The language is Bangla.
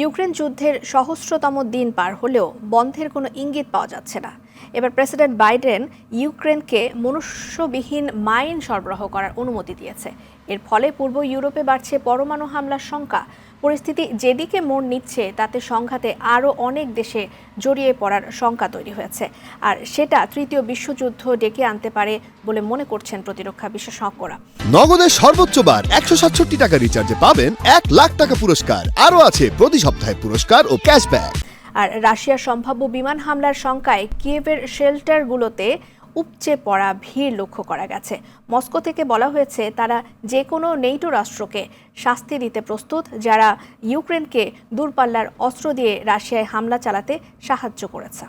ইউক্রেন যুদ্ধের সহস্রতম দিন পার হলেও বন্ধের কোনো ইঙ্গিত পাওয়া যাচ্ছে না। এবার প্রেসিডেন্ট বাইডেন ইউক্রেনকে মনুষ্যবিহীন মাইন সরবরাহ করার অনুমতি দিয়েছে। এর ফলে পূর্ব ইউরোপে বাড়ছে পরমাণু হামলার শঙ্কা। পরিস্থিতি যেদিকে মোড় নিচ্ছে তাতে সংঘাতে আরও অনেক দেশে জড়িয়ে পড়ার শঙ্কা তৈরি হয়েছে, আর সেটা তৃতীয় বিশ্বযুদ্ধ ডেকে আনতে পারে বলে মনে করছেন প্রতিরক্ষা বিশেষজ্ঞরা। নগদের সর্বোচ্চ বার 167 টাকা রিচার্জে পাবেন 1 লাখ টাকা পুরস্কার। আরও আছে প্রতি সপ্তাহে পুরস্কার ও ক্যাশব্যাক। আর রাশিয়ার সম্ভাব্য বিমান হামলার শঙ্কায় কিয়েভের শেল্টারগুলোতে উপচে পড়া ভিড় লক্ষ্য করা গেছে। মস্কো থেকে বলা হয়েছে তারা যে কোনো নেটো রাষ্ট্রকে শাস্তি দিতে প্রস্তুত যারা ইউক্রেনকে দূরপাল্লার অস্ত্র দিয়ে রাশিয়ায় হামলা চালাতে সাহায্য করেছে।